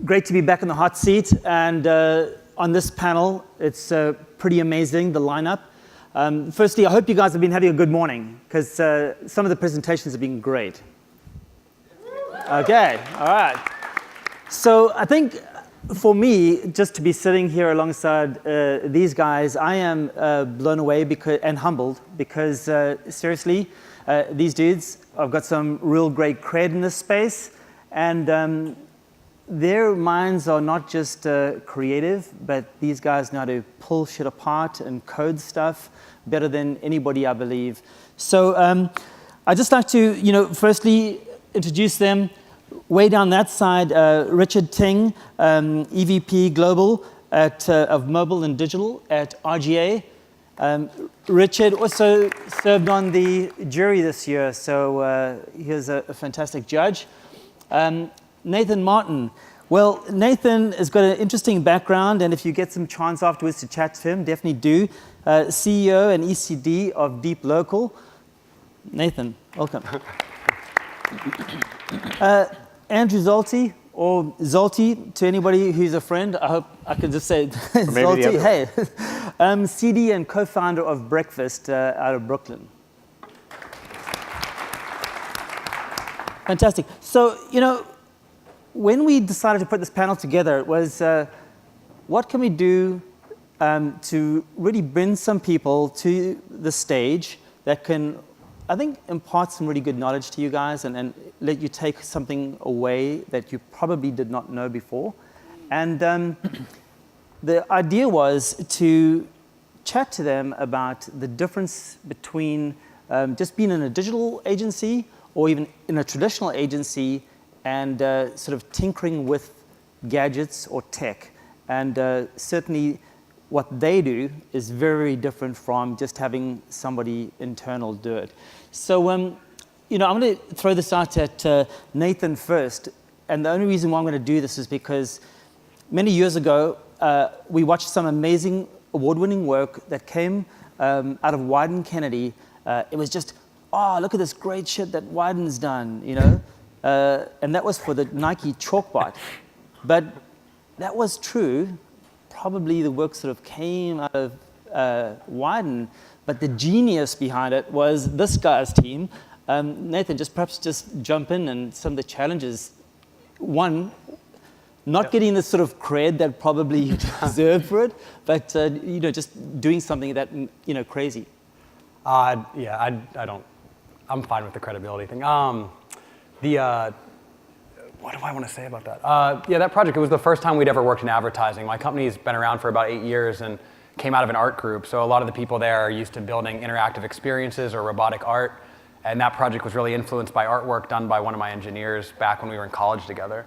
great to be back in the hot seat, and on this panel, it's pretty amazing, the lineup. Firstly, I hope you guys have been having a good morning, because some of the presentations have been great. Okay, all right. So I think for me, just to be sitting here alongside these guys, I am blown away and humbled, because seriously, these dudes have got some real great cred in this space, and their minds are not just creative, but these guys know how to pull shit apart and code stuff better than anybody, I believe. So I'd just like to, firstly introduce them. Way down that side, Richard Ting, EVP Global of Mobile and Digital at RGA. Richard also served on the jury this year, so he's a fantastic judge. Nathan Martin. Well, Nathan has got an interesting background, and if you get some chance afterwards to chat to him, definitely do. CEO and ECD of DEEPLOCAL. Nathan, welcome. Andrew Zolty, or Zolty, to anybody who's a friend. I hope I can just say Zolty. Hey, CD and co-founder of Breakfast out of Brooklyn. Fantastic. So, when we decided to put this panel together, it was what can we do to really bring some people to the stage that can, I think, impart some really good knowledge to you guys and let you take something away that you probably did not know before. And the idea was to chat to them about the difference between just being in a digital agency or even in a traditional agency and sort of tinkering with gadgets or tech. And certainly what they do is very different from just having somebody internal do it. So, I'm going to throw this out at Nathan first. And the only reason why I'm going to do this is because many years ago, we watched some amazing award-winning work that came out of Wieden+Kennedy. It was just, oh, look at this great shit that Wieden's done, and that was for the Nike chalkbot. But that was true. Probably the work sort of came out of Wieden, but the genius behind it was this guy's team. Nathan, perhaps just jump in and some of the challenges. One, not getting the sort of cred that probably you deserve for it, but just doing something that crazy. I don't. I'm fine with the credibility thing. What do I want to say about that? That project, it was the first time we'd ever worked in advertising. My company's been around for about 8 years and came out of an art group. So a lot of the people there are used to building interactive experiences or robotic art. And that project was really influenced by artwork done by one of my engineers back when we were in college together.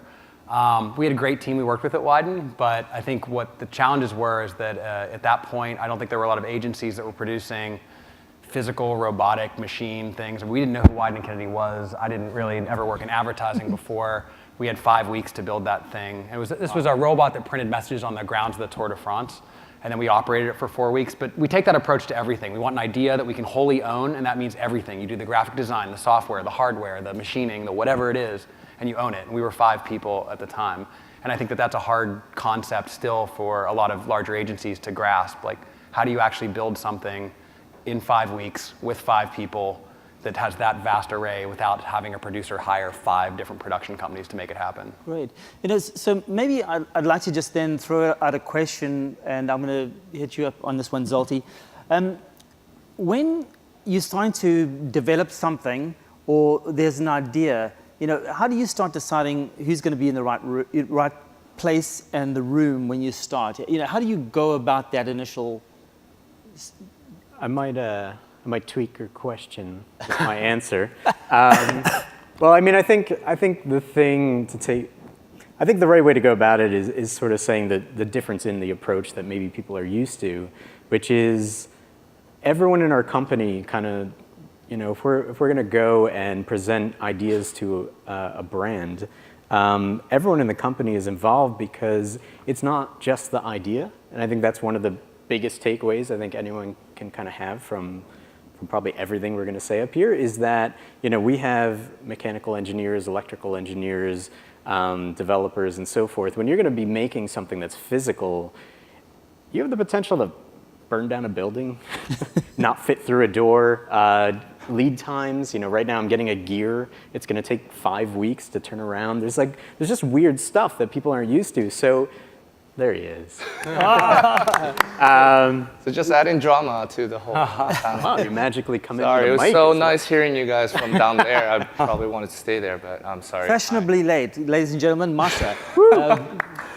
We had a great team we worked with at Wieden, but I think what the challenges were is that at that point, I don't think there were a lot of agencies that were producing physical robotic machine things. We didn't know who Wieden+Kennedy was. I didn't really ever work in advertising before. We had 5 weeks to build that thing. This was a robot that printed messages on the grounds of the Tour de France, and then we operated it for 4 weeks. But we take that approach to everything. We want an idea that we can wholly own, and that means everything. You do the graphic design, the software, the hardware, the machining, the whatever it is, and you own it. And we were 5 people at the time. And I think that that's a hard concept still for a lot of larger agencies to grasp. Like, how do you actually build something in 5 weeks with 5 people that has that vast array without having a producer hire 5 different production companies to make it happen? Great. So maybe I'd like to just then throw out a question, and I'm going to hit you up on this one, Zolty. When you're starting to develop something or there's an idea, how do you start deciding who's going to be in the right place and the room when you start? How do you go about that initial? I might tweak your question with my answer. Well, I think the thing to take, I think the right way to go about it is sort of saying that the difference in the approach that maybe people are used to, which is everyone in our company kind of, if we're going to go and present ideas to a brand, everyone in the company is involved because it's not just the idea, and I think that's one of the biggest takeaways I think anyone can kind of have from probably everything we're going to say up here is that we have mechanical engineers, electrical engineers, developers and so forth. When you're going to be making something that's physical, you have the potential to burn down a building, not fit through a door, lead times. Right now I'm getting a gear. It's going to take 5 weeks to turn around. There's just weird stuff that people aren't used to. So there he is. So just adding drama to the whole panel. Wow, you magically come Sorry, in it with was a mic. so nice hearing you guys from down there. I probably wanted to stay there, but I'm sorry. Fashionably late, ladies and gentlemen, Masa.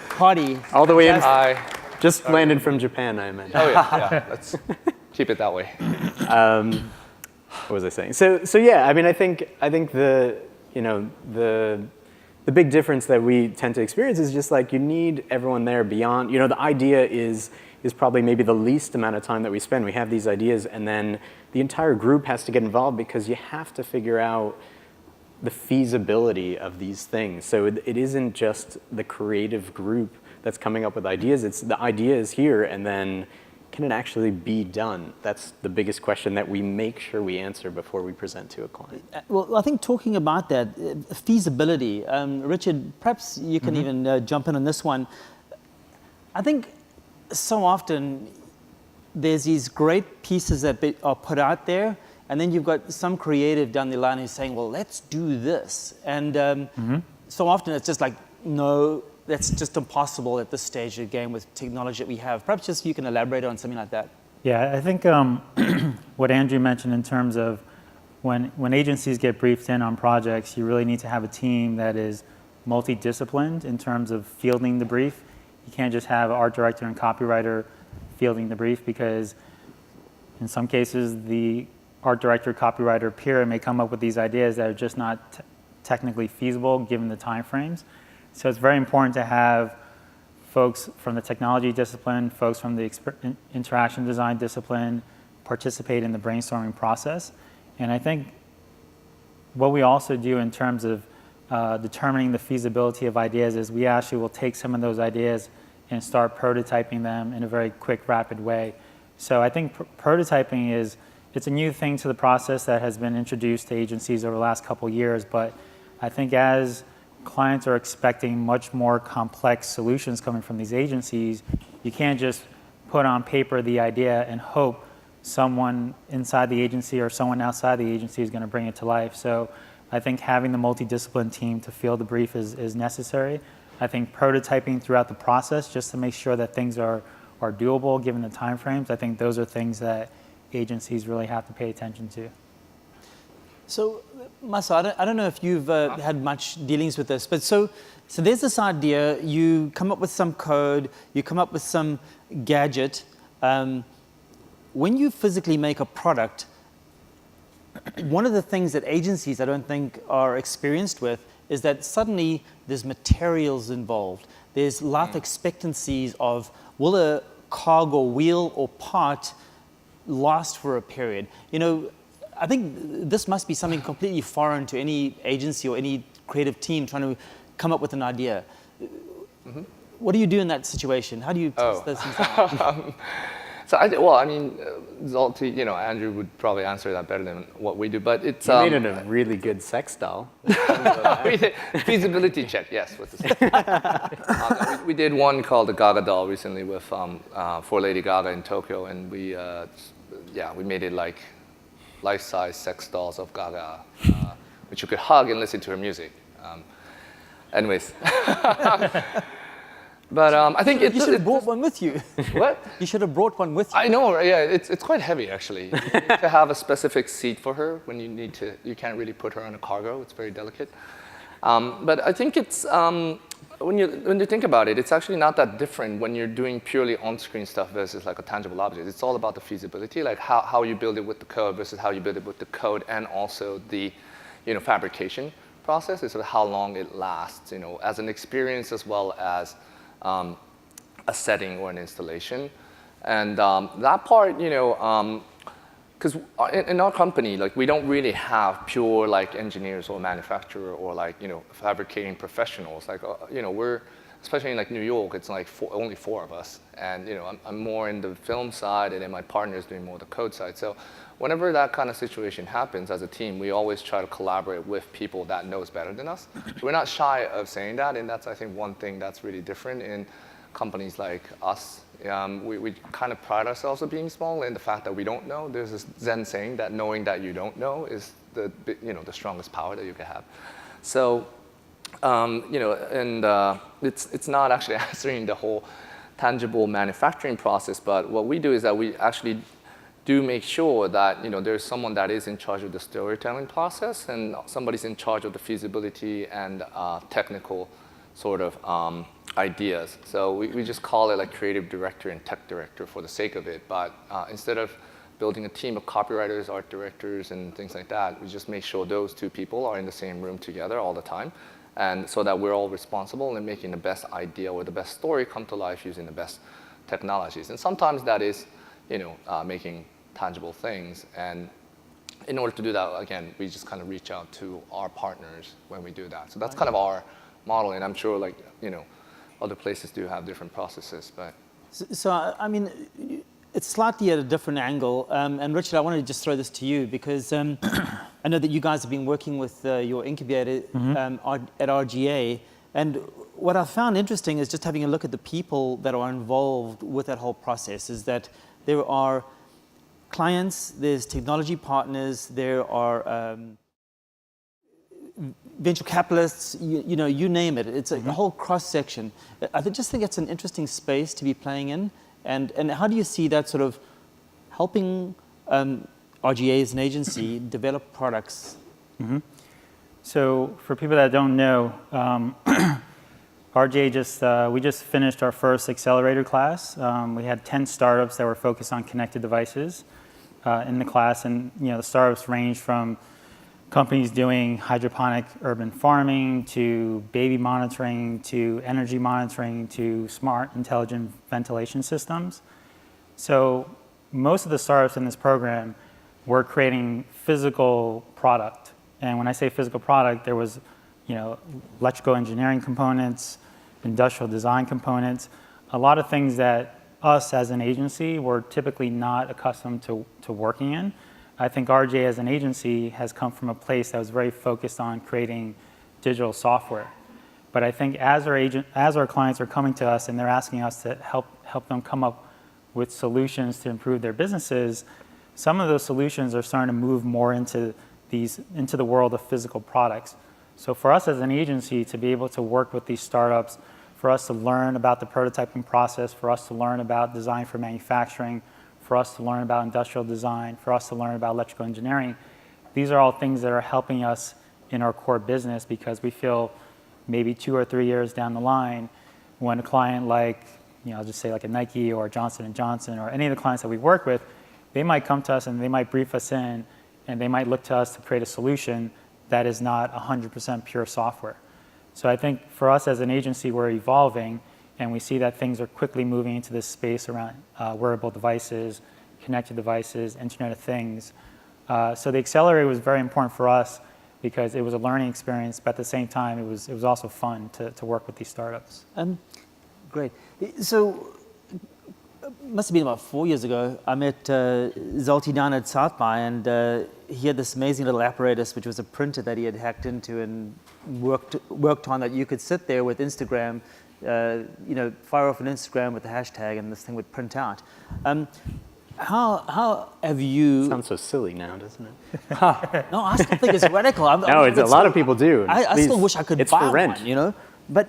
Party. All the way in. Hi. Just landed from Japan, I imagine. Oh yeah. Let's keep it that way. What was I saying? So yeah, I think the big difference that we tend to experience is just you need everyone there beyond. The idea is probably maybe the least amount of time that we spend. We have these ideas, and then the entire group has to get involved because you have to figure out the feasibility of these things. So it isn't just the creative group that's coming up with ideas. It's the idea is here, and then can it actually be done? That's the biggest question that we make sure we answer before we present to a client. Well, I think talking about that, feasibility, Richard, perhaps you can even jump in on this one. I think so often there's these great pieces that are put out there, and then you've got some creative down the line who's saying, well, let's do this. And so often it's just no, that's just impossible at this stage of the game with technology that we have. Perhaps just you can elaborate on something like that. Yeah, I think what Andrew mentioned in terms of when agencies get briefed in on projects, you really need to have a team that is multidisciplined in terms of fielding the brief. You can't just have an art director and copywriter fielding the brief, because in some cases the art director, copywriter peer may come up with these ideas that are just not technically feasible given the time frames. So it's very important to have folks from the technology discipline, folks from the interaction design discipline participate in the brainstorming process. And I think what we also do in terms of determining the feasibility of ideas is we actually will take some of those ideas and start prototyping them in a very quick, rapid way. So I think prototyping it's a new thing to the process that has been introduced to agencies over the last couple of years, but I think as clients are expecting much more complex solutions coming from these agencies, you can't just put on paper the idea and hope someone inside the agency or someone outside the agency is going to bring it to life. So I think having the multidiscipline team to field the brief is necessary. I think prototyping throughout the process just to make sure that things are doable given the time frames, I think those are things that agencies really have to pay attention to. So, Masa, I don't know if you've had much dealings with this, but so there's this idea, you come up with some code, you come up with some gadget. When you physically make a product, one of the things that agencies, I don't think, are experienced with is that suddenly there's materials involved. There's life expectancies of, will a cog or wheel or part last for a period? I think this must be something completely foreign to any agency or any creative team trying to come up with an idea. What do you do in that situation? How do you test those things out? Zolty, Andrew would probably answer that better than what we do, but it's... You made it a really good sex doll. We did feasibility check, yes. We did one called the Gaga doll recently with for Lady Gaga in Tokyo, and we made it like life-size sex dolls of Gaga, which you could hug and listen to her music. Anyways. But I think you should have brought one with you. What? You should have brought one with you. I know, right? Yeah, it's quite heavy actually. You need to have a specific seat for her when you can't really put her on a cargo. It's very delicate. But I think it's when you think about it, it's actually not that different when you're doing purely on-screen stuff versus like a tangible object. It's all about the feasibility, like how you build it with the code versus how you build it with the code, and also the fabrication process is sort of how long it lasts, as an experience as well as a setting or an installation. And that part, because in our company, we don't really have pure engineers or manufacturer or fabricating professionals. We're especially in like New York, it's like only 4 of us. And I'm more in the film side, and then my partner is doing more the code side. So whenever that kind of situation happens as a team, we always try to collaborate with people that knows better than us. We're not shy of saying that, and that's, I think, one thing that's really different in companies like us. We kind of pride ourselves on being small, and the fact that we don't know. There's this Zen saying that knowing that you don't know is the strongest power that you can have. So it's not actually answering the whole tangible manufacturing process, but what we do is that we actually do make sure that there's someone that is in charge of the storytelling process, and somebody's in charge of the feasibility and technical sort of ideas. So we just call it like creative director and tech director for the sake of it. But instead of building a team of copywriters, art directors, and things like that, we just make sure those 2 people are in the same room together all the time, and so that we're all responsible in making the best idea or the best story come to life using the best technologies. And sometimes that is making tangible things. And in order to do that, again, we just kind of reach out to our partners when we do that. So that's kind of our model, and I'm sure like other places do have different processes. But So I mean, it's slightly at a different angle. And Richard, I wanted to just throw this to you because I know that you guys have been working with your incubator at RGA. And what I found interesting is just having a look at the people that are involved with that whole process is that there are clients, there's technology partners, there are venture capitalists, you name it. It's a whole cross-section. I just think it's an interesting space to be playing in. And how do you see that sort of helping RGA as an agency develop products? So for people that don't know, RGA we just finished our first accelerator class. We had 10 startups that were focused on connected devices in the class, and the startups range from companies doing hydroponic urban farming to baby monitoring to energy monitoring to smart intelligent ventilation systems. So most of the startups in this program were creating physical product. And when I say physical product, there was electrical engineering components, industrial design components, a lot of things that us as an agency were typically not accustomed to working in. I think RGA as an agency has come from a place that was very focused on creating digital software. But I think as our clients are coming to us and they're asking us to help them come up with solutions to improve their businesses, some of those solutions are starting to move more into the world of physical products. So for us as an agency to be able to work with these startups, for us to learn about the prototyping process, for us to learn about design for manufacturing, for us to learn about industrial design, for us to learn about electrical engineering, these are all things that are helping us in our core business, because we feel maybe 2 or 3 years down the line, when a client like, I'll just say like a Nike or Johnson & Johnson or any of the clients that we work with, they might come to us and they might brief us in, and they might look to us to create a solution that is not 100% pure software. So I think for us as an agency, we're evolving, and we see that things are quickly moving into this space around wearable devices, connected devices, Internet of Things. So the accelerator was very important for us because it was a learning experience, but at the same time, it was also fun to work with these startups. Great. So must have been about 4 years ago, I met Zolty down at South by, and he had this amazing little apparatus, which was a printer that he had hacked into and worked on, that you could sit there with Instagram, fire off an Instagram with the hashtag, and this thing would print out. How have you... Sounds so silly now, doesn't it? No, I still think it's radical. No, a lot of people do. I still wish I could it's buy for rent. one, But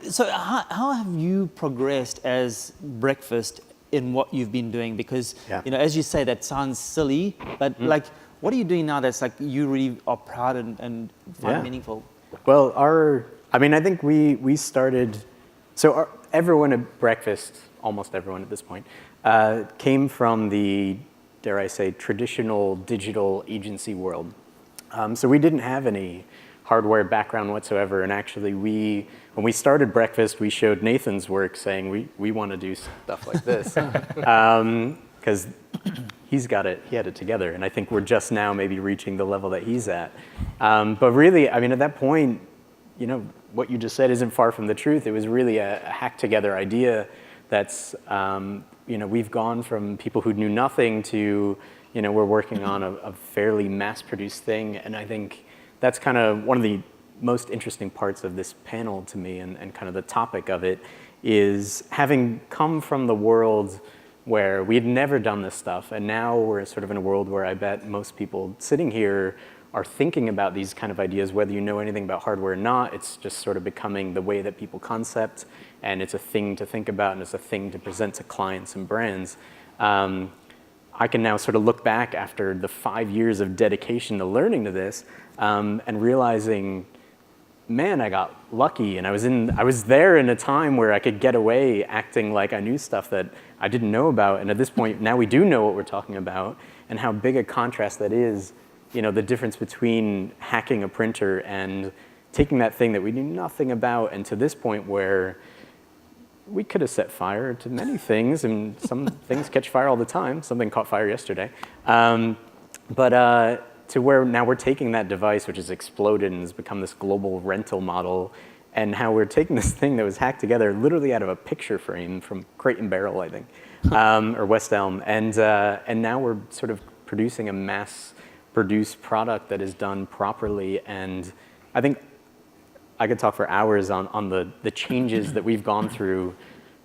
so how have you progressed as Breakfast in what you've been doing? Because, as you say, that sounds silly, but like, what are you doing now that's like you really are proud and find meaningful? Well, I think we started, everyone at Breakfast, almost everyone at this point, came from the, dare I say, traditional digital agency world. So we didn't have any hardware background whatsoever, and actually when we started Breakfast, we showed Nathan's work saying we want to do stuff like this, because he had it together, and I think we're just now maybe reaching the level that he's at. But really, at that point, what you just said isn't far from the truth. It was really a hack together idea that's, we've gone from people who knew nothing to, we're working on a fairly mass-produced thing. And I think that's kind of one of the most interesting parts of this panel to me, and kind of the topic of it, is having come from the world where we had never done this stuff, and now we're sort of in a world where I bet most people sitting here are thinking about these kind of ideas, whether you know anything about hardware or not. It's just sort of becoming the way that people concept, and it's a thing to think about, and it's a thing to present to clients and brands. I can now sort of look back after the 5 years of dedication to learning to this, and realizing, man, I got lucky, and I was there in a time where I could get away acting like I knew stuff that I didn't know about. And at this point, now we do know what we're talking about, and how big a contrast that is. The difference between hacking a printer and taking that thing that we knew nothing about, and to this point where we could have set fire to many things, and some things catch fire all the time. Something caught fire yesterday. To where now we're taking that device, which has exploded and has become this global rental model, and how we're taking this thing that was hacked together literally out of a picture frame from Crate and Barrel, I think, or West Elm, and now we're sort of producing a mass-produced product that is done properly. And I think I could talk for hours on the changes that we've gone through,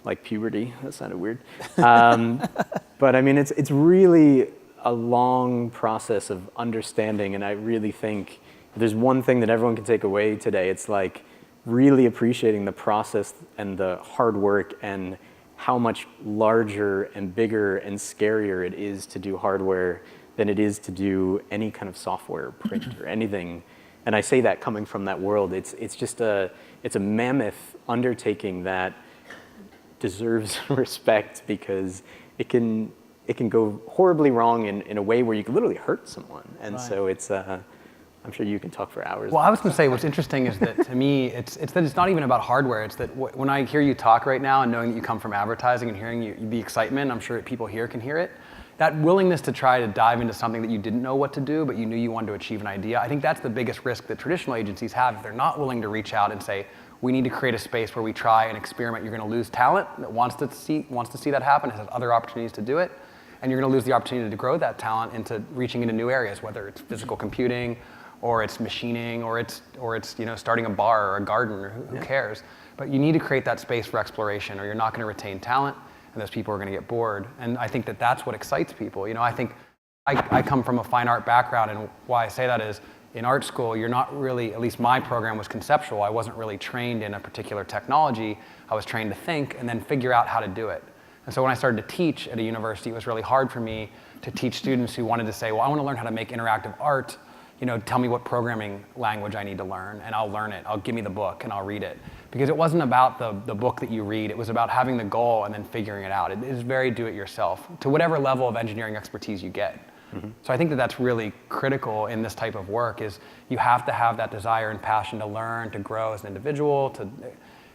like puberty. That sounded weird, but I mean it's really a long process of understanding, and I really think if there's one thing that everyone can take away today, it's like really appreciating the process and the hard work, and how much larger and bigger and scarier it is to do hardware than it is to do any kind of software, print, or anything. And I say that coming from that world. It's just a mammoth undertaking that deserves respect, because it can go horribly wrong in a way where you could literally hurt someone. And Right. so it's, I'm sure you can talk for hours. Well, I was going to say what's interesting is that to me, it's that it's not even about hardware. It's that when I hear you talk right now, and knowing that you come from advertising and hearing the excitement, I'm sure people here can hear it. That willingness to try to dive into something that you didn't know what to do, but you knew you wanted to achieve an idea, I think that's the biggest risk that traditional agencies have. If they're not willing to reach out and say, we need to create a space where we try and experiment, you're going to lose talent that wants to see that happen, has other opportunities to do it. And you're going to lose the opportunity to grow that talent into reaching into new areas, whether it's physical computing, or it's machining, or it's starting a bar or a garden, or who cares. But you need to create that space for exploration, or you're not going to retain talent, and those people are going to get bored. And I think that that's what excites people. I think I come from a fine art background, and why I say that is, in art school, you're not really, at least my program was conceptual. I wasn't really trained in a particular technology. I was trained to think and then figure out how to do it. And so when I started to teach at a university, it was really hard for me to teach students who wanted to say, well, I want to learn how to make interactive art. Tell me what programming language I need to learn, and I'll learn it. Give me the book, and I'll read it. Because it wasn't about the book that you read. It was about having the goal and then figuring it out. It is very do-it-yourself, to whatever level of engineering expertise you get. Mm-hmm. So I think that that's really critical in this type of work, is you have to have that desire and passion to learn, to grow as an individual, and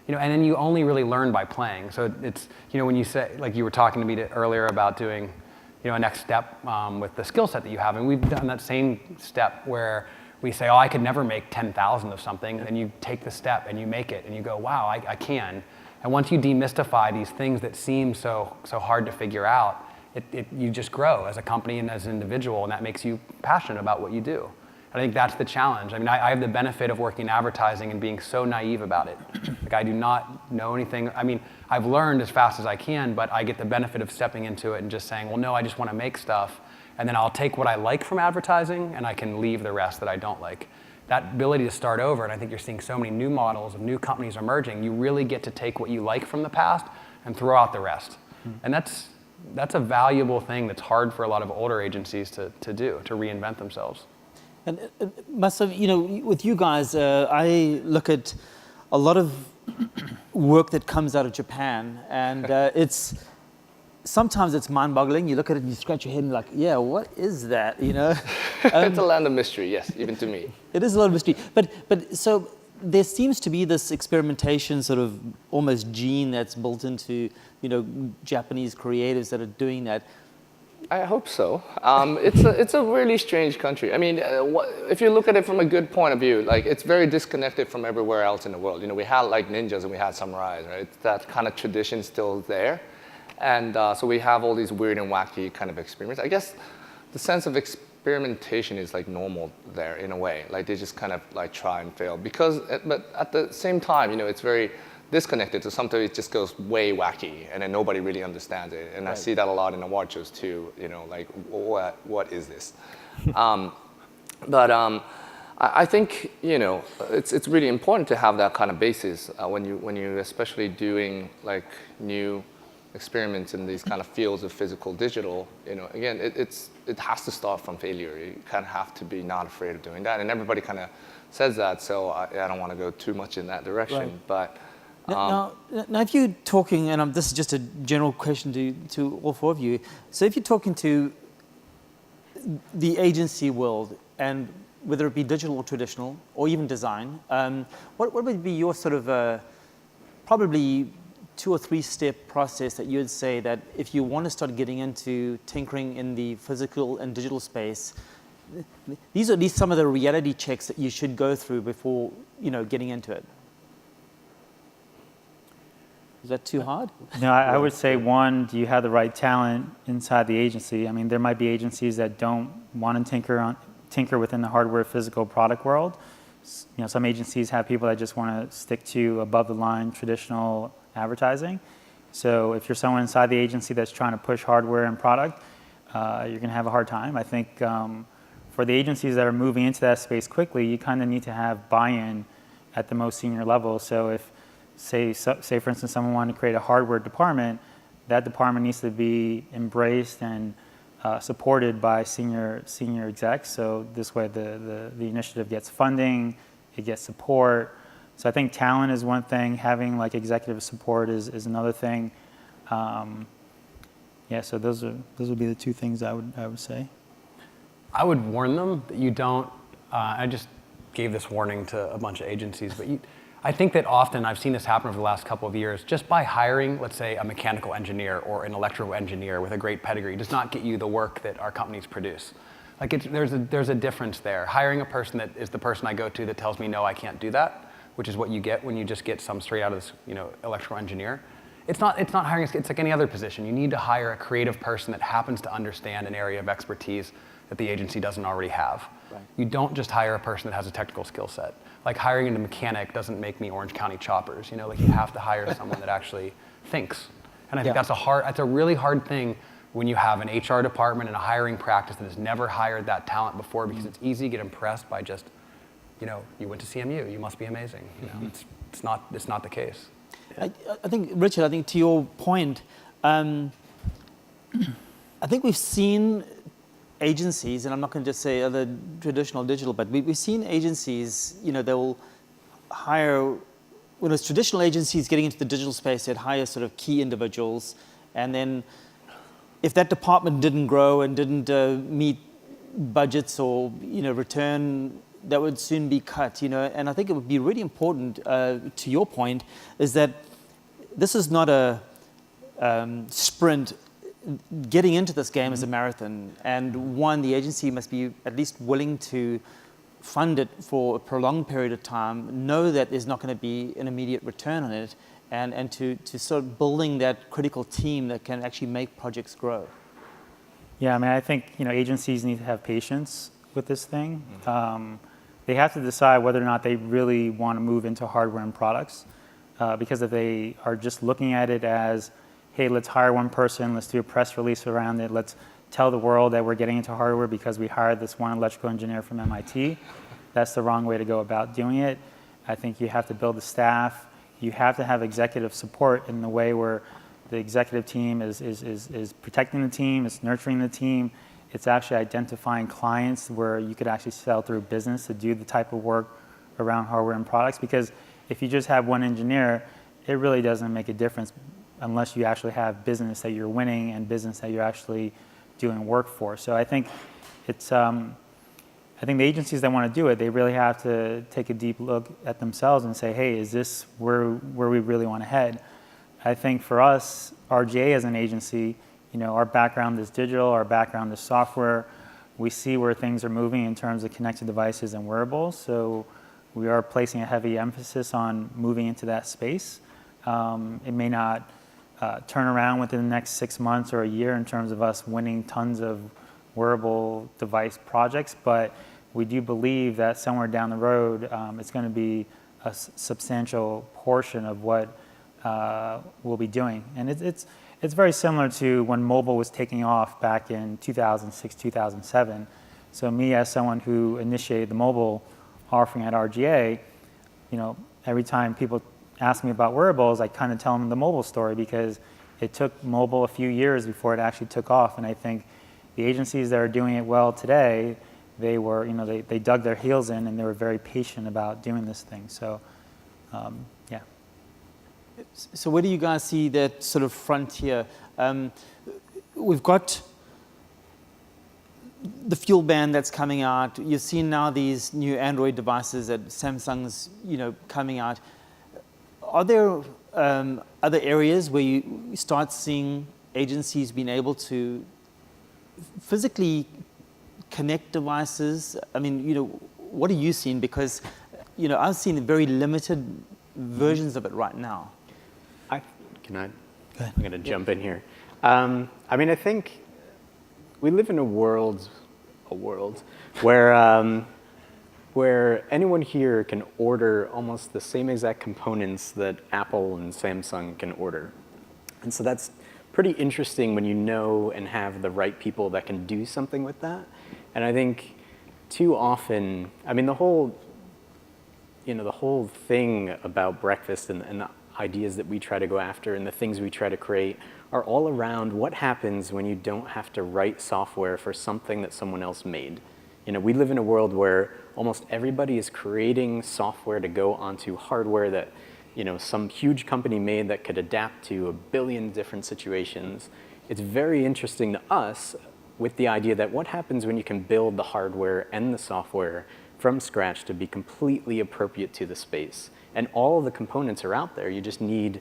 then you only really learn by playing. So it's, when you say, like you were talking to me earlier about doing, a next step with the skill set that you have, and we've done that same step where we say, oh, I could never make 10,000 of something, and you take the step and you make it, and you go, wow, I can. And once you demystify these things that seem so hard to figure out, you just grow as a company and as an individual, and that makes you passionate about what you do. I think that's the challenge. I mean, I have the benefit of working in advertising and being so naive about it. Like, I do not know anything. I mean, I've learned as fast as I can, but I get the benefit of stepping into it and just saying, well, no, I just want to make stuff. And then I'll take what I like from advertising, and I can leave the rest that I don't like. That ability to start over, and I think you're seeing so many new models of new companies emerging, you really get to take what you like from the past and throw out the rest. And that's a valuable thing that's hard for a lot of older agencies to do, to reinvent themselves. And with you guys, I look at a lot of work that comes out of Japan, and sometimes it's mind-boggling. You look at it and you scratch your head and you're like, yeah, what is that? It's a land of mystery, yes, even to me. It is a lot of mystery. But so there seems to be this experimentation sort of almost gene that's built into Japanese creatives that are doing that. I hope so. It's a really strange country. I mean, if you look at it from a good point of view, like it's very disconnected from everywhere else in the world. You know, we had like ninjas and we had samurais, right? That kind of tradition still there, and so we have all these weird and wacky kind of experiments. I guess the sense of experimentation is like normal there in a way. Like they just kind of like try and fail but at the same time, you know, it's very disconnected. So sometimes it just goes way wacky, and then nobody really understands it. And I see that a lot in award shows too. You know, like what is this? I think you know it's really important to have that kind of basis when you especially doing like new experiments in these kind of fields of physical digital. You know, again, it has to start from failure. You kind of have to be not afraid of doing that, and everybody kind of says that. So I don't want to go too much in that direction, but. Now, if you're talking, and this is just a general question to all four of you. So if you're talking to the agency world, and whether it be digital or traditional, or even design, what would be your sort of probably 2 or 3 step process that you would say that if you want to start getting into tinkering in the physical and digital space, these are at least some of the reality checks that you should go through before getting into it? Is that too hard? No, I would say, one, do you have the right talent inside the agency? I mean, there might be agencies that don't want to tinker within the hardware physical product world. Some agencies have people that just want to stick to above the line traditional advertising. So if you're someone inside the agency that's trying to push hardware and product, you're going to have a hard time. I think for the agencies that are moving into that space quickly, you kind of need to have buy-in at the most senior level. So if say for instance, someone wanted to create a hardware department, that department needs to be embraced and supported by senior execs. So this way the initiative gets funding, it gets support. So I think talent is one thing, having like executive support is another thing. So those would be the 2 things I would say. I would warn them that you don't, I just gave this warning to a bunch of agencies, but I think that often, I've seen this happen over the last couple of years, just by hiring, let's say, a mechanical engineer or an electrical engineer with a great pedigree does not get you the work that our companies produce. Like there's a difference there. Hiring a person that is the person I go to that tells me, no, I can't do that, which is what you get when you just get some straight out of this, electrical engineer. It's not hiring, it's like any other position. You need to hire a creative person that happens to understand an area of expertise that the agency doesn't already have. Right. You don't just hire a person that has a technical skill set. Like hiring a mechanic doesn't make me Orange County choppers. Like you have to hire someone that actually thinks. And I think that's a really hard thing when you have an HR department and a hiring practice that has never hired that talent before, because it's easy to get impressed by just, you went to CMU, you must be amazing. It's not the case. I think, Richard, to your point, I think we've seen agencies, and I'm not going to just say other traditional digital, but we've seen agencies, they'll hire, when it's traditional agencies getting into the digital space, they'd hire sort of key individuals, and then if that department didn't grow and didn't meet budgets or return, that would soon be cut. And I think it would be really important, to your point, is that this is not a sprint. Getting into this game is a marathon, and one, the agency must be at least willing to fund it for a prolonged period of time, know that there's not going to be an immediate return on it, and to start building that critical team that can actually make projects grow. Yeah, I think agencies need to have patience with this thing. They have to decide whether or not they really want to move into hardware and products, because if they are just looking at it as, hey, let's hire one person, let's do a press release around it, let's tell the world that we're getting into hardware because we hired this one electrical engineer from MIT, that's the wrong way to go about doing it. I think you have to build the staff. You have to have executive support in the way where the executive team is protecting the team, it's nurturing the team, it's actually identifying clients where you could actually sell through business to do the type of work around hardware and products. Because if you just have one engineer, it really doesn't make a difference unless you actually have business that you're winning and business that you're actually doing work for. So I think it's, I think the agencies that want to do it, they really have to take a deep look at themselves and say, hey, is this where we really want to head? I think for us, RGA as an agency, our background is digital, our background is software. We see where things are moving in terms of connected devices and wearables. So we are placing a heavy emphasis on moving into that space. It may not turn around within the next 6 months or a year in terms of us winning tons of wearable device projects, but we do believe that somewhere down the road, it's going to be a substantial portion of what we'll be doing. And it's very similar to when mobile was taking off back in 2006, 2007. So me, as someone who initiated the mobile offering at RGA, every time people ask me about wearables, I kind of tell them the mobile story, because it took mobile a few years before it actually took off. And I think the agencies that are doing it well today, they were, they dug their heels in, and they were very patient about doing this thing. So, yeah. So where do you guys see that sort of frontier? We've got the fuel band that's coming out. You've seen now these new Android devices that Samsung's, coming out. Are there other areas where you start seeing agencies being able to physically connect devices? I mean, what are you seeing? Because, I've seen very limited versions of it right now. I'm going to jump in here. I mean, I think we live in a world where anyone here can order almost the same exact components that Apple and Samsung can order. And so that's pretty interesting when you know and have the right people that can do something with that. And I think too often, I mean, the whole thing about breakfast and the ideas that we try to go after and the things we try to create are all around what happens when you don't have to write software for something that someone else made. We live in a world where almost everybody is creating software to go onto hardware that, some huge company made that could adapt to 1 billion different situations. It's very interesting to us with the idea that what happens when you can build the hardware and the software from scratch to be completely appropriate to the space. And all of the components are out there. You just need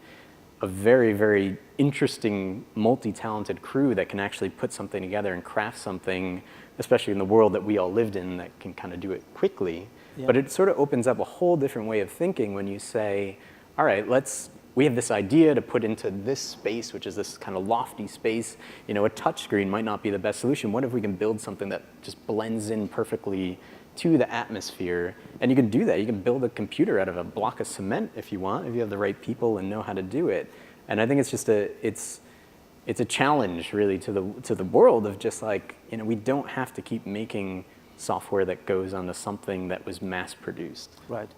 a very, very interesting, multi-talented crew that can actually put something together and craft something, especially in the world that we all lived in, that can kind of do it quickly. Yeah. But it sort of opens up a whole different way of thinking when you say, all right, we have this idea to put into this space, which is this kind of lofty space. A touchscreen might not be the best solution. What if we can build something that just blends in perfectly to the atmosphere? And you can do that. You can build a computer out of a block of cement if you want, if you have the right people and know how to do it. And I think it's just it's a challenge really to the world of just like, we don't have to keep making software that goes onto something that was mass produced. Right.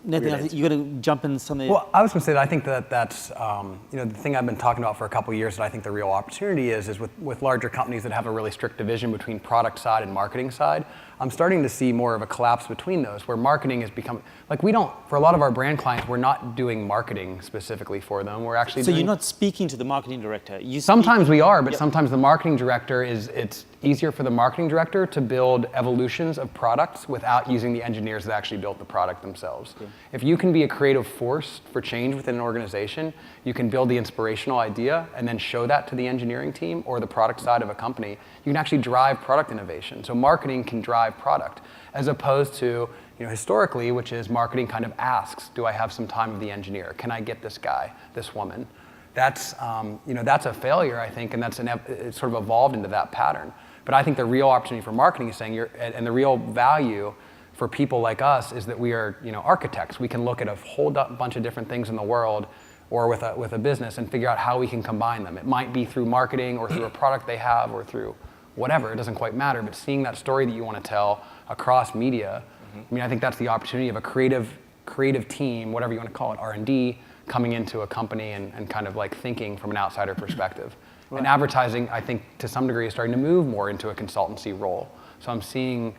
Nathan, you're going to jump in something. Well, I was going to say that I think that's the thing I've been talking about for a couple of years that I think the real opportunity is with larger companies that have a really strict division between product side and marketing side. I'm starting to see more of a collapse between those, where marketing has become, for a lot of our brand clients, we're not doing marketing specifically for them. We're actually you're not speaking to the marketing director. Sometimes we are, but sometimes the marketing director it's easier for the marketing director to build evolutions of products without using the engineers that actually built the product themselves. Yeah. If you can be a creative force for change within an organization, you can build the inspirational idea and then show that to the engineering team or the product side of a company. You can actually drive product innovation. So marketing can drive product, as opposed to historically, which is marketing kind of asks, do I have some time with the engineer? Can I get this guy, this woman? That's that's a failure, I think, and it's sort of evolved into that pattern. But I think the real opportunity for marketing is saying, and the real value for people like us is that we are architects. We can look at a whole bunch of different things in the world or with a business and figure out how we can combine them. It might be through marketing or through a product they have or through whatever. It doesn't quite matter. But seeing that story that you want to tell across media, I think that's the opportunity of a creative team, whatever you want to call it, R&D, coming into a company and kind of like thinking from an outsider perspective. Right. And advertising, I think, to some degree, is starting to move more into a consultancy role. So I'm seeing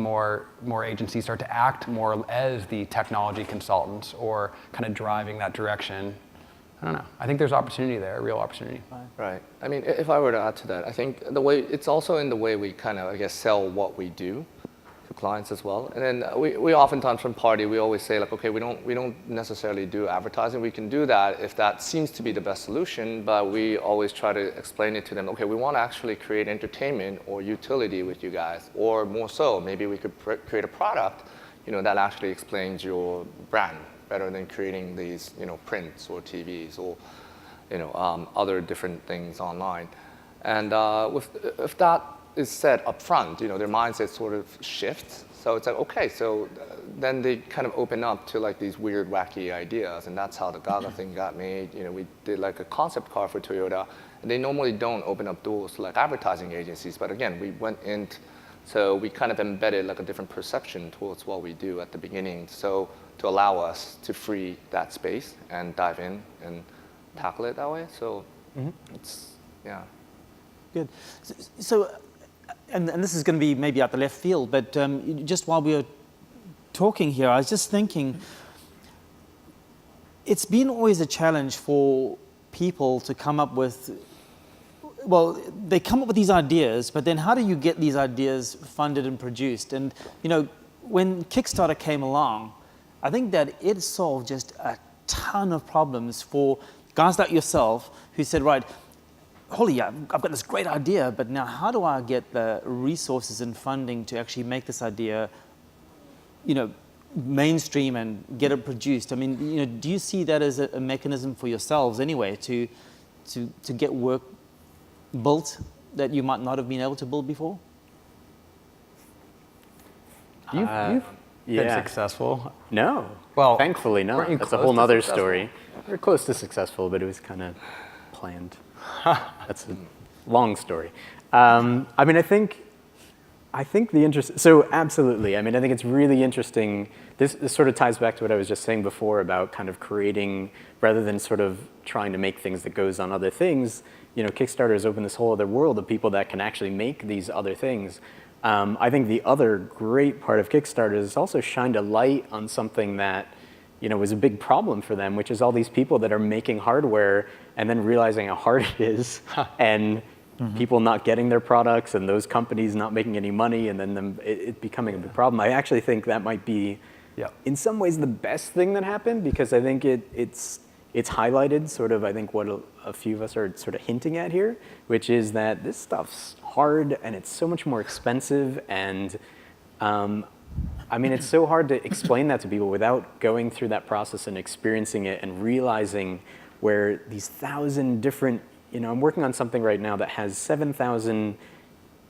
more agencies start to act more as the technology consultants or kind of driving that direction. I don't know. I think there's opportunity there, a real opportunity. Right. I mean, if I were to add to that, I think it's also in the way we kind of, sell what we do. for clients as well. And then we oftentimes from Party, we always say like, okay, we don't necessarily do advertising. We can do that if that seems to be the best solution, but we always try to explain it to them. Okay, we want to actually create entertainment or utility with you guys, or more so, maybe we could create a product, that actually explains your brand better than creating these, prints or TVs or, other different things online. And if that is said up front, their mindset sort of shifts. So it's like, okay, so then they kind of open up to like these weird, wacky ideas, and that's how the Gaga thing got made. We did like a concept car for Toyota, and they normally don't open up doors to like advertising agencies, but again, we went in, so we kind of embedded like a different perception towards what we do at the beginning, so to allow us to free that space and dive in and tackle it that way. So it's, yeah. Good. So and this is going to be maybe out the left field, but just while we were talking here, I was just thinking, it's been always a challenge for people to come up with, well, they come up with these ideas, but then how do you get these ideas funded and produced? And, when Kickstarter came along, I think that it solved just a ton of problems for guys like yourself who said, right, holy, I've got this great idea, but now how do I get the resources and funding to actually make this idea, mainstream and get it produced? I mean, do you see that as a mechanism for yourselves anyway to get work built that you might not have been able to build before? You've been successful. No. Well, thankfully not. That's a whole other story. We're close to successful, but it was kind of planned. That's a long story. I mean, I think the interest. So absolutely. I mean, I think it's really interesting. This sort of ties back to what I was just saying before about kind of creating, rather than sort of trying to make things that goes on other things. Kickstarter has opened this whole other world of people that can actually make these other things. I think the other great part of Kickstarter is also shined a light on something that, was a big problem for them, which is all these people that are making hardware and then realizing how hard it is, and people not getting their products, and those companies not making any money, and then it becoming a big problem. I actually think that might be, in some ways, the best thing that happened, because I think it's highlighted sort of, I think, what a few of us are sort of hinting at here, which is that this stuff's hard and it's so much more expensive, and I mean, it's so hard to explain that to people without going through that process and experiencing it and realizing where these 1,000 different, I'm working on something right now that has 7,000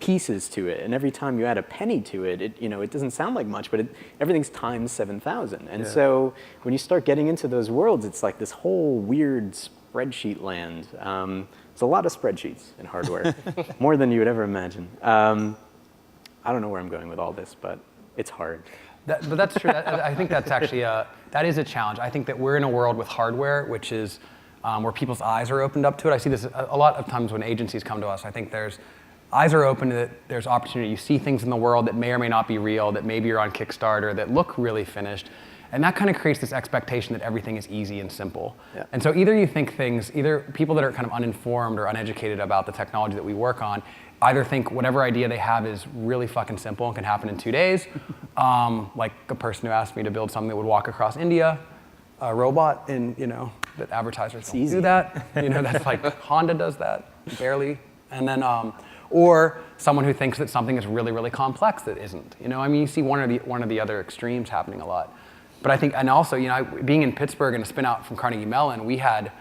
pieces to it, and every time you add a penny to it, it doesn't sound like much, but everything's times 7,000. And so when you start getting into those worlds, it's like this whole weird spreadsheet land. There's a lot of spreadsheets in hardware, more than you would ever imagine. I don't know where I'm going with all this, but it's hard. But that's true. I think that's actually that is a challenge. I think that we're in a world with hardware, which is where people's eyes are opened up to it. I see this a lot of times when agencies come to us. I think there's eyes are open to it. There's opportunity. You see things in the world that may or may not be real, that maybe you're on Kickstarter, that look really finished. And that kind of creates this expectation that everything is easy and simple. Yeah. And so either you think either people that are kind of uninformed or uneducated about the technology that we work on, either think whatever idea they have is really fucking simple and can happen in 2 days. Like a person who asked me to build something that would walk across India, a robot, and that advertisers don't do that. That's like Honda does that, barely. And then, or someone who thinks that something is really, really complex that isn't. You see one of the other extremes happening a lot. But I think, and also, being in Pittsburgh and a spin out from Carnegie Mellon, we had,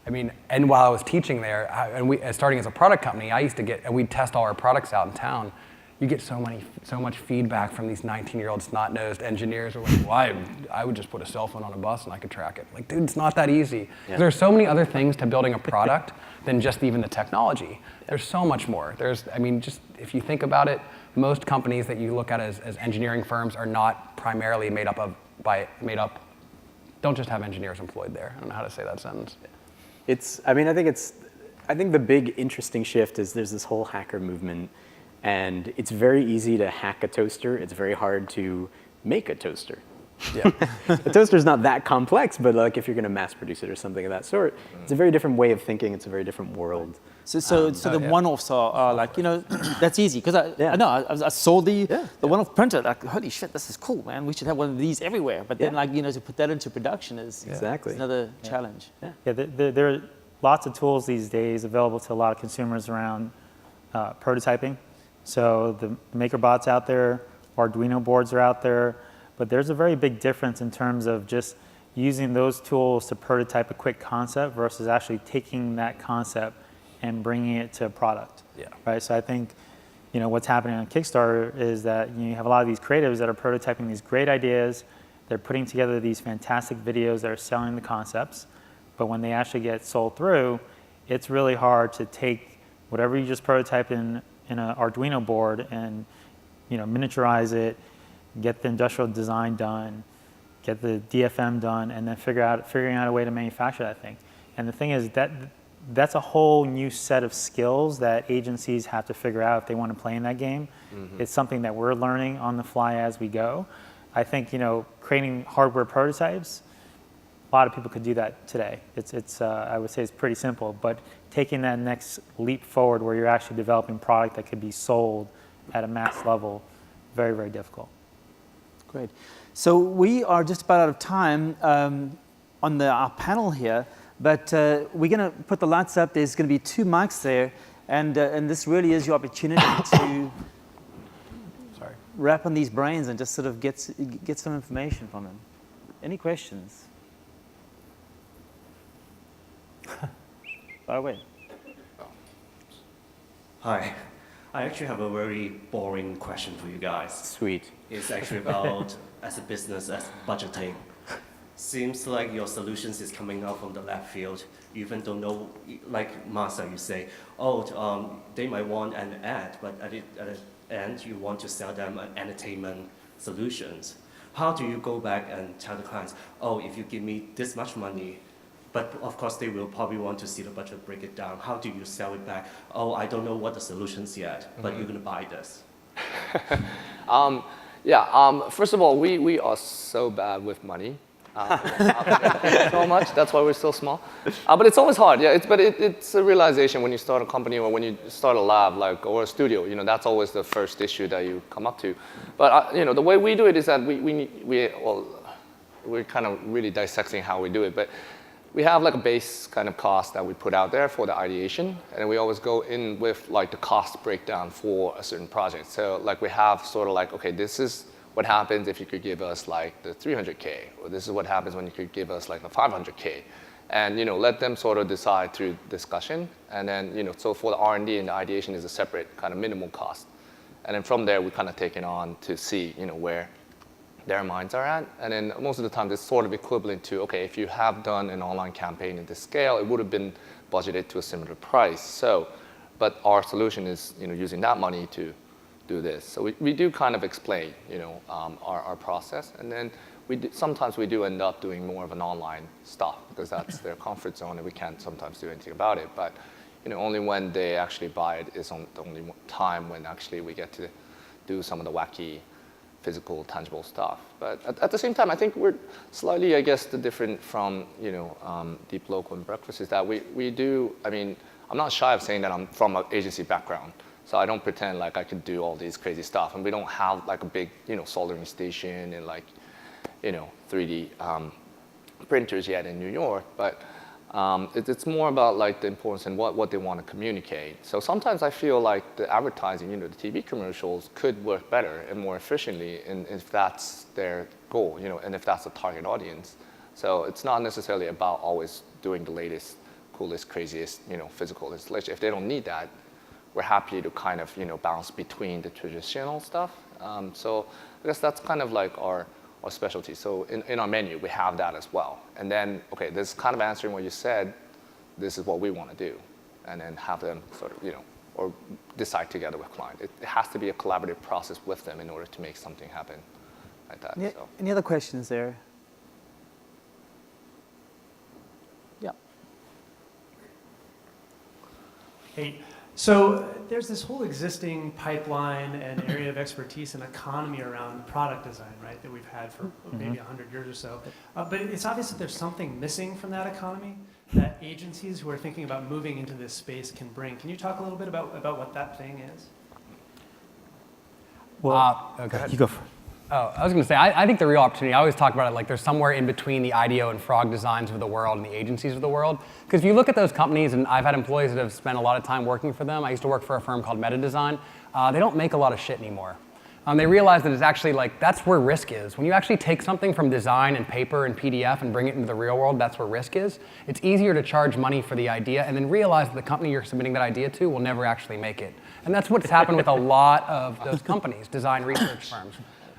and while I was teaching there, and starting as a product company, I used to and we'd test all our products out in town. You get so much feedback from these 19-year-old snot-nosed engineers who are like, well, I would just put a cell phone on a bus and I could track it. Like, dude, it's not that easy. Yeah. There's so many other things to building a product than just even the technology. There's so much more. Just if you think about it, most companies that you look at as engineering firms are not primarily don't just have engineers employed there. I don't know how to say that sentence. I think the big interesting shift is there's this whole hacker movement, and it's very easy to hack a toaster. It's very hard to make a toaster. Yeah. The toaster's not that complex, but like if you're going to mass produce it or something of that sort, it's a very different way of thinking. It's a very different world. So the one-offs are like, you know, that's easy. Because I know, I saw the one-off printer, like, holy shit, this is cool, man. We should have one of these everywhere. But then, like, you know, to put that into production is another challenge. There are lots of tools these days available to a lot of consumers around prototyping. So the MakerBot's out there, Arduino boards are out there, but there's a very big difference in terms of just using those tools to prototype a quick concept versus actually taking that concept and bringing it to a product. Right. So I think, you know, what's happening on Kickstarter is that you have a lot of these creatives that are prototyping these great ideas. They're putting together these fantastic videos that are selling the concepts, but when they actually get sold through, it's really hard to take whatever you just prototyped in an Arduino board and, you know, miniaturize it, get the industrial design done, get the DFM done, and then figuring out a way to manufacture that thing. And the thing is that that's a whole new set of skills that agencies have to figure out if they want to play in that game. It's something that we're learning on the fly as we go. I think, you know, creating hardware prototypes, a lot of people could do that today. I would say it's pretty simple, but taking that next leap forward where you're actually developing product that could be sold at a mass level, very, very difficult. Great. So we are just about out of time on our panel here, but we're going to put the lights up. There's going to be 2 mics there, and this really is your opportunity to wrap on these brains and just sort of get some information from them. Any questions? By the way. Hi. I actually have a very boring question for you guys. Sweet. It's actually about, as a business, as budgeting. Seems like your solutions is coming out from the left field. You even don't know, like Masa, you say, they might want an ad, but at the end, you want to sell them an entertainment solutions. How do you go back and tell the clients, if you give me this much money, but of course they will probably want to see the budget, break it down. How do you sell it back? I don't know what the solutions yet, but you're going to buy this. First of all, we are so bad with money. So much, that's why we're so small. But it's always hard, it's a realization when you start a company or when you start a lab or a studio, you know, that's always the first issue that you come up to. But you know, the way we do it is that we're kind of really dissecting how we do it, but we have like a base kind of cost that we put out there for the ideation, and we always go in with like the cost breakdown for a certain project. So like we have sort of like, okay, this is what happens if you could give us like the 300K, or this is what happens when you could give us like the 500K. And you know, let them sort of decide through discussion. And then, you know, so for the R&D and the ideation is a separate kind of minimal cost. And then from there, we kind of take it on to see, you know, where their minds are at. And then most of the time, it's sort of equivalent to, okay, if you have done an online campaign at this scale, it would have been budgeted to a similar price. So, but our solution is, you know, using that money to do this. So we do kind of explain, you know, our process. And then sometimes we do end up doing more of an online stuff because that's their comfort zone and we can't sometimes do anything about it. But, you know, only when they actually buy it is the only time when actually we get to do some of the wacky physical, tangible stuff. But at the same time, I think we're slightly, I guess, different from, you know, DeepLocal and Breakfast is that we do, I mean, I'm not shy of saying that I'm from an agency background. So I don't pretend like I could do all these crazy stuff. And we don't have like a big, you know, soldering station and like, you know, 3D printers yet in New York. But it's more about like the importance and what they want to communicate. So sometimes I feel like the advertising, you know, the TV commercials could work better and more efficiently if that's their goal, you know, and if that's the target audience. So it's not necessarily about always doing the latest, coolest, craziest, you know, physical installation. If they don't need that, we're happy to kind of, you know, bounce between the traditional stuff. So I guess that's kind of like our specialty. So in our menu, we have that as well. And then, okay, this is kind of answering what you said. This is what we want to do. And then have them sort of, you know, or decide together with client. It has to be a collaborative process with them in order to make something happen like that. Yeah, so. any other questions there? Yeah. Hey, So there's this whole existing pipeline and area of expertise and economy around product design, right, that we've had for maybe 100 years or so. But it's obvious that there's something missing from that economy that agencies who are thinking about moving into this space can bring. Can you talk a little bit about what that thing is? Well, go ahead. you go first. Oh, I was going to say, I think the real opportunity, I always talk about it like there's somewhere in between the IDEO and Frog designs of the world and the agencies of the world. Because if you look at those companies, and I've had employees that have spent a lot of time working for them. I used to work for a firm called Meta Design. They don't make a lot of shit anymore. They realize that it's actually like, that's where risk is. When you actually take something from design and paper and PDF and bring it into the real world, that's where risk is. It's easier to charge money for the idea and then realize that the company you're submitting that idea to will never actually make it. And that's what's happened with a lot of those companies, design research firms.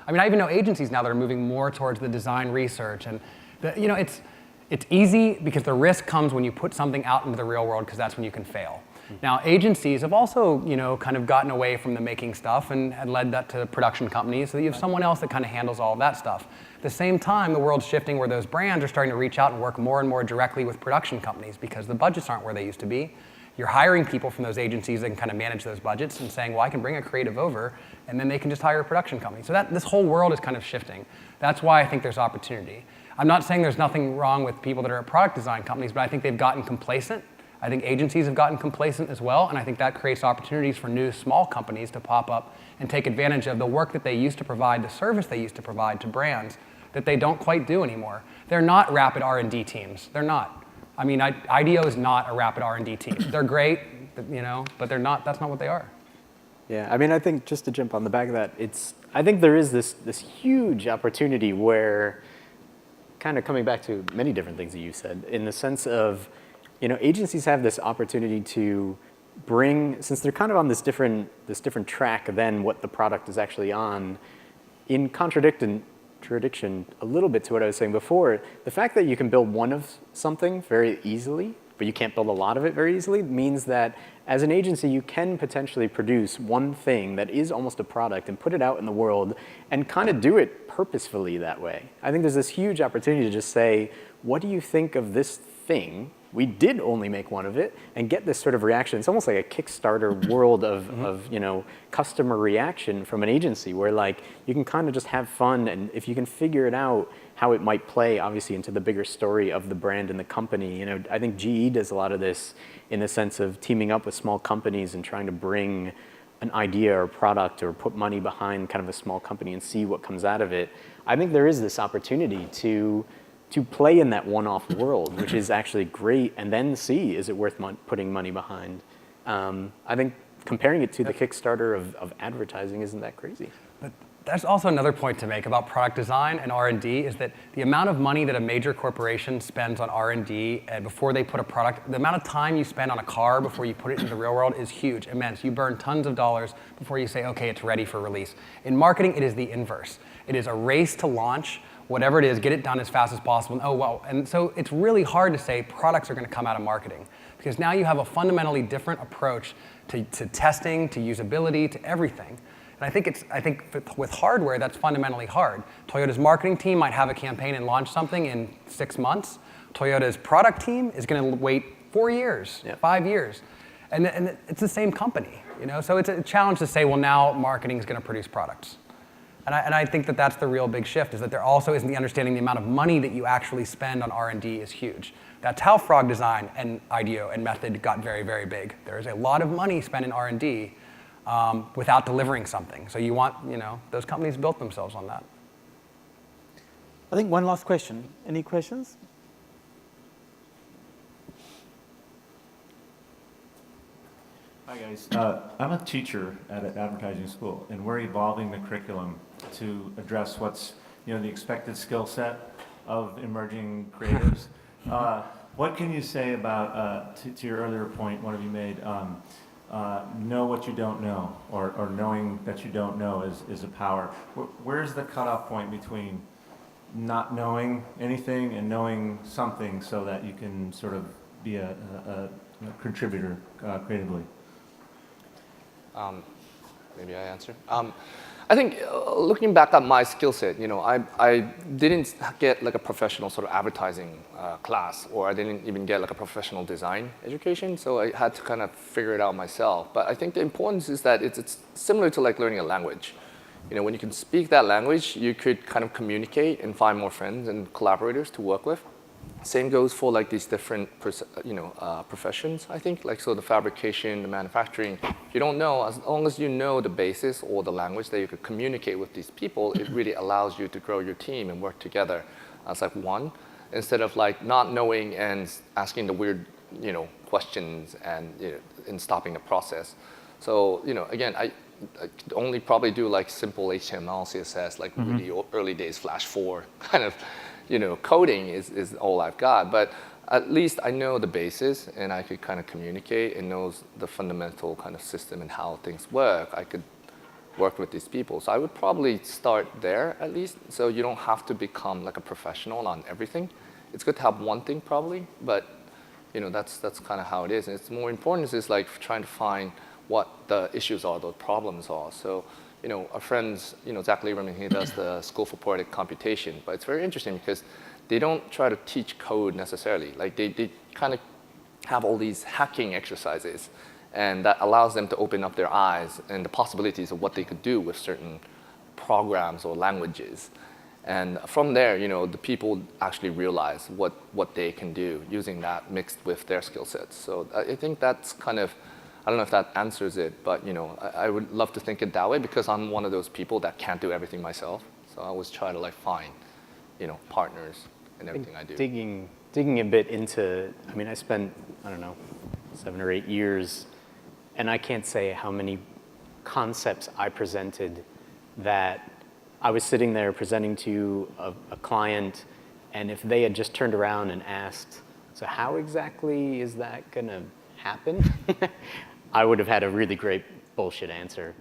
I mean, I even know agencies now that are moving more towards the design research. And it's easy because the risk comes when you put something out into the real world because that's when you can fail. Now, agencies have also, kind of gotten away from the making stuff and led that to production companies so that you have someone else that kind of handles all of that stuff. At the same time, the world's shifting where those brands are starting to reach out and work more and more directly with production companies because the budgets aren't where they used to be. You're hiring people from those agencies that can kind of manage those budgets and saying, well, I can bring a creative over, and then they can just hire a production company. So this whole world is kind of shifting. That's why I think there's opportunity. I'm not saying there's nothing wrong with people that are at product design companies, but I think they've gotten complacent. I think agencies have gotten complacent as well, and I think that creates opportunities for new small companies to pop up and take advantage of the work that they used to provide, the service they used to provide to brands that they don't quite do anymore. They're not rapid R&D teams. They're not. I mean, IDEO is not a rapid R&D team. They're great, but they're not. That's not what they are. Yeah, I mean, I think just to jump on the back of that, I think there is this huge opportunity where, kind of coming back to many different things that you said, in the sense of, agencies have this opportunity to bring, since they're kind of on this different track than what the product is actually on, in contradiction a little bit to what I was saying before, the fact that you can build one of something very easily, but you can't build a lot of it very easily, means that as an agency, you can potentially produce one thing that is almost a product and put it out in the world and kind of do it purposefully that way. I think there's this huge opportunity to just say, what do you think of this thing? We did only make one of it, and get this sort of reaction. It's almost like a Kickstarter world of customer reaction from an agency where like you can kind of just have fun, and if you can figure it out how it might play obviously into the bigger story of the brand and the company. I think GE does a lot of this in the sense of teaming up with small companies and trying to bring an idea or product or put money behind kind of a small company and see what comes out of it. I think there is this opportunity to play in that one-off world, which is actually great, and then see, is it worth putting money behind? I think comparing it to the Kickstarter of advertising isn't that crazy. But there's also another point to make about product design and R&D is that the amount of money that a major corporation spends on R&D before they put a product, the amount of time you spend on a car before you put it into the real world is huge, immense. You burn tons of dollars before you say, okay, it's ready for release. In marketing, it is the inverse. It is a race to launch whatever it is, get it done as fast as possible. Oh, wow. And so it's really hard to say products are going to come out of marketing because now you have a fundamentally different approach to testing, to usability, to everything. And I think with hardware, that's fundamentally hard. Toyota's marketing team might have a campaign and launch something in 6 months. Toyota's product team is going to wait 4 years, 5 years. And it's the same company, So it's a challenge to say, well, now marketing is going to produce products. And I think that that's the real big shift, is that there also isn't the understanding the amount of money that you actually spend on R&D is huge. That's how Frog Design and IDEO and Method got very, very big. There is a lot of money spent in R&D without delivering something. So you want, those companies built themselves on that. I think one last question. Any questions? Hi guys, I'm a teacher at an advertising school, and we're evolving the curriculum to address what's the expected skill set of emerging creatives. What can you say about, to your earlier point, one of you made, know what you don't know, or knowing that you don't know is a power. Where's the cutoff point between not knowing anything and knowing something so that you can sort of be a contributor creatively? Maybe I answer. I think looking back at my skill set, I didn't get like a professional sort of advertising class, or I didn't even get like a professional design education. So I had to kind of figure it out myself. But I think the importance is that it's similar to like learning a language. When you can speak that language, you could kind of communicate and find more friends and collaborators to work with. Same goes for like these different professions, I think, like so the fabrication, the manufacturing. If you don't know, as long as you know the basis or the language that you could communicate with these people, it really allows you to grow your team and work together as like one, instead of like not knowing and asking the weird questions and stopping the process. So again, I could only probably do like simple HTML, CSS, like really early days Flash 4 kind of. Coding is all I've got, but at least I know the basis and I could kind of communicate and knows the fundamental kind of system and how things work. I could work with these people. So I would probably start there at least, so you don't have to become like a professional on everything. It's good to have one thing probably, but that's kind of how it is. And it's more important is like trying to find what the issues are, the problems are. So our friends, Zach Lieberman, he does the School for Poetic Computation, but it's very interesting because they don't try to teach code necessarily. Like they kind of have all these hacking exercises, and that allows them to open up their eyes and the possibilities of what they could do with certain programs or languages. And from there, the people actually realize what they can do using that mixed with their skill sets. So I think that's kind of, I don't know if that answers it, but I would love to think it that way because I'm one of those people that can't do everything myself. So I always try to like find, partners in everything I do. Digging a bit into, I spent, 7 or 8 years, and I can't say how many concepts I presented that I was sitting there presenting to a client, and if they had just turned around and asked, so how exactly is that gonna happen? I would have had a really great bullshit answer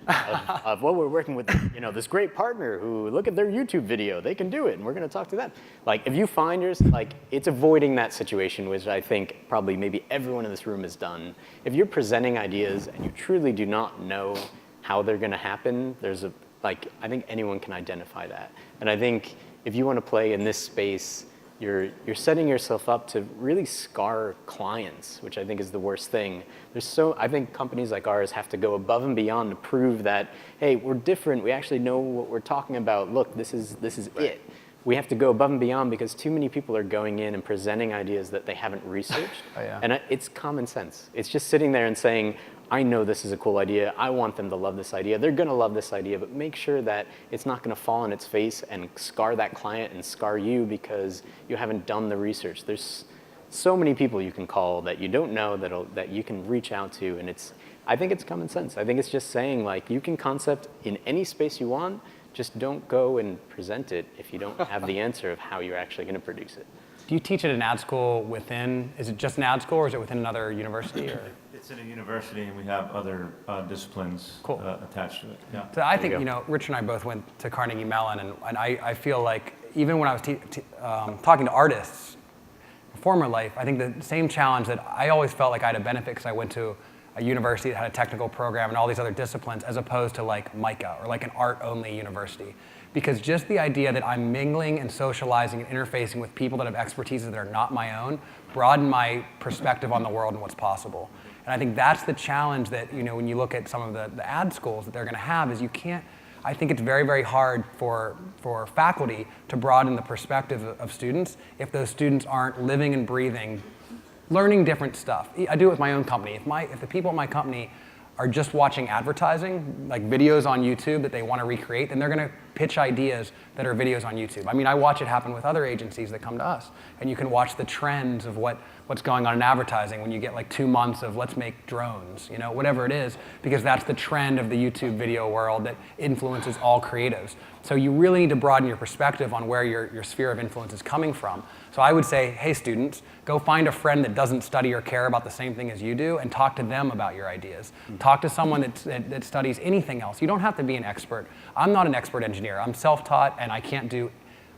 of well, we're working with this great partner who, look at their YouTube video, they can do it, and we're going to talk to them. Like, if you find it's avoiding that situation, which I think probably maybe everyone in this room has done. If you're presenting ideas and you truly do not know how they're going to happen, I think anyone can identify that. And I think if you want to play in this space, you're setting yourself up to really scar clients, which I think is the worst thing. I think companies like ours have to go above and beyond to prove that, hey, we're different. We actually know what we're talking about. Look, this is right. It. We have to go above and beyond because too many people are going in and presenting ideas that they haven't researched. Oh, yeah. And it's common sense. It's just sitting there and saying, I know this is a cool idea. I want them to love this idea. They're going to love this idea, but make sure that it's not going to fall on its face and scar that client and scar you because you haven't done the research. There's so many people you can call that you don't know that you can reach out to, and I think it's common sense. I think it's just saying, like, you can concept in any space you want, just don't go and present it if you don't have the answer of how you're actually going to produce it. Do you teach at an ad school is it just an ad school or is it within another university? Or? It's in a university and we have other disciplines attached to it. Yeah. So I think, Rich and I both went to Carnegie Mellon and I feel like even when I was talking to artists in former life, I think the same challenge that I always felt like I had a benefit because I went to a university that had a technical program and all these other disciplines as opposed to like MICA or like an art-only university. Because just the idea that I'm mingling and socializing and interfacing with people that have expertises that are not my own broaden my perspective on the world and what's possible. And I think that's the challenge that, when you look at some of the ad schools that they're going to have is I think it's very, very hard for faculty to broaden the perspective of students if those students aren't living and breathing, learning different stuff. I do it with my own company. If the people at my company are just watching advertising, like videos on YouTube that they want to recreate, then they're going to pitch ideas that are videos on YouTube. I watch it happen with other agencies that come to us. And you can watch the trends of what's going on in advertising when you get like 2 months of let's make drones, whatever it is, because that's the trend of the YouTube video world that influences all creatives. So you really need to broaden your perspective on where your sphere of influence is coming from. So I would say, hey students, go find a friend that doesn't study or care about the same thing as you do and talk to them about your ideas. Talk to someone that studies anything else. You don't have to be an expert. I'm not an expert engineer. I'm self-taught and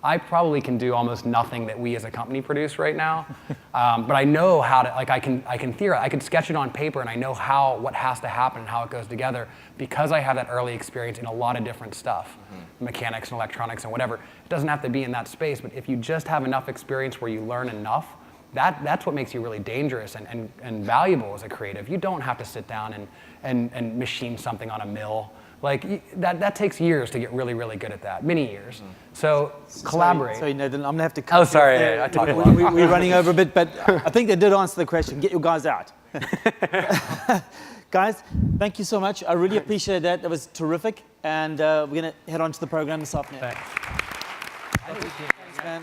I probably can do almost nothing that we as a company produce right now, but I know how to, like I can theorize, I can sketch it on paper and I know what has to happen and how it goes together because I have that early experience in a lot of different stuff, mechanics and electronics and whatever. It doesn't have to be in that space, but if you just have enough experience where you learn enough, that's what makes you really dangerous and valuable as a creative. You don't have to sit down and machine something on a mill. Like that takes years to get really, really good at that, many years. So collaborate. Sorry, Nathan, I'm gonna have to cut Oh, you sorry, off there. I talk a lot. We're running over a bit, but I think they did answer the question. Get your guys out. Guys, thank you so much. I really appreciate that. That was terrific. And we're gonna head on to the program this afternoon. Thanks. Thanks, man.